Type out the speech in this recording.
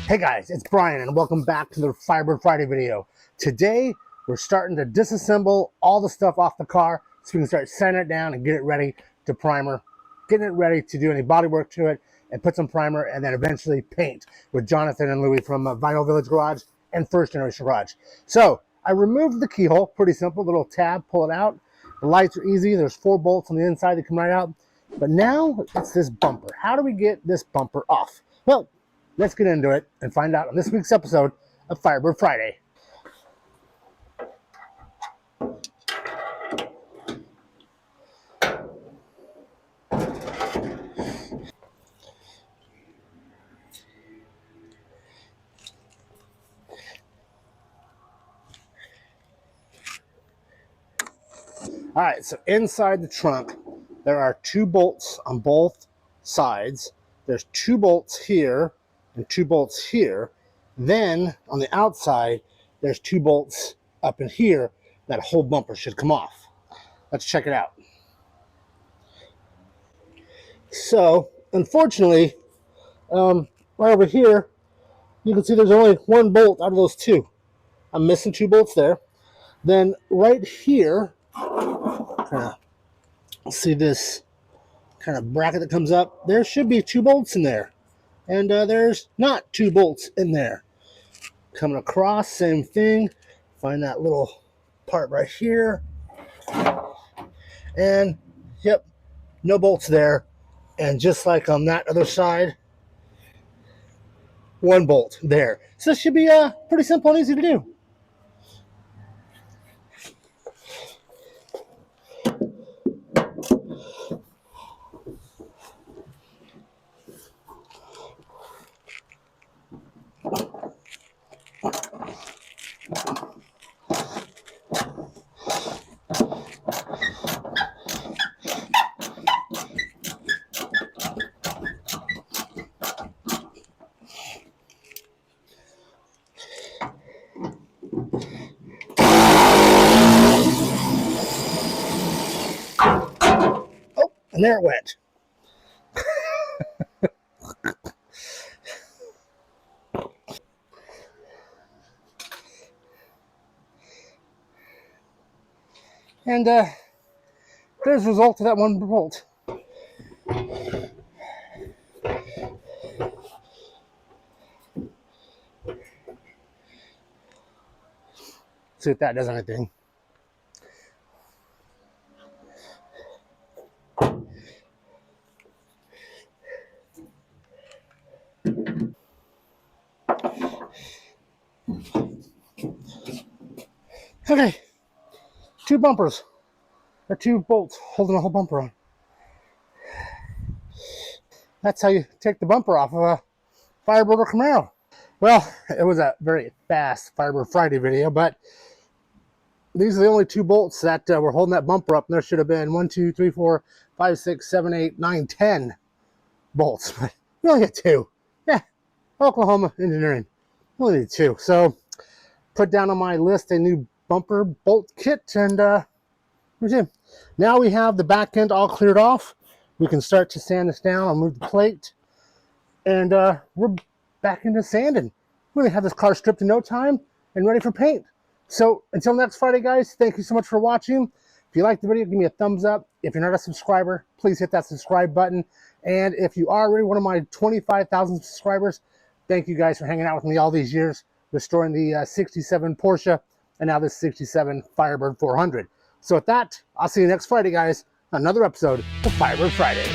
Hey guys, it's Brian and welcome back to the Firebird Friday video. Today, we're starting to disassemble all the stuff off the car so we can start sanding it down and get it ready to primer, getting it ready to do any body work to it and put some primer and then eventually paint with Jonathan and Louie from Vinyl Village Garage and First Generation Garage. So, I removed the keyhole, pretty simple, little tab, pull it out. The lights are easy, there's 4 bolts on the inside that come right out. But now, it's this bumper. How do we get this bumper off? Well, let's get into it and find out on this week's episode of Firebird Friday. All right, so inside the trunk, there are 2 bolts on both sides. There's 2 bolts here and 2 bolts here. Then on the outside, there's 2 bolts up in here. That whole bumper should come off. Let's check it out. So, unfortunately, right over here, you can see there's only 1 bolt out of those 2. I'm missing 2 bolts there. Then right here, see this kind of bracket that comes up? There should be 2 bolts in there. And there's not 2 bolts in there. Coming across, same thing. Find that little part right here. And, yep, no bolts there. And just like on that other side, 1 bolt there. So this should be pretty simple and easy to do. And there it went. And there's the result of that 1 bolt. See if that does anything. Okay, 2 bumpers, or 2 bolts holding a whole bumper on. That's how you take the bumper off of a Firebird or Camaro. Well, it was a very fast Firebird Friday video, but these are the only 2 bolts that were holding that bumper up. And there should have been 1, 2, 3, 4, 5, 6, 7, 8, 9, 10 bolts, but we only get 2. Yeah, Oklahoma engineering, we only need 2. So, put down on my list a new bumper bolt kit, and now we have the back end all cleared off. We can start to sand this down. I'll move the plate, and we're back into sanding. We're gonna have this car stripped in no time and ready for paint. So until next Friday, guys, thank you so much for watching. If you liked the video, give me a thumbs up. If you're not a subscriber, please hit that subscribe button. And if you are already one of my 25,000 subscribers, thank you guys for hanging out with me all these years, restoring the 67 Porsche and now this 67 Firebird 400. So with that, I'll see you next Friday, guys, on another episode of Firebird Friday.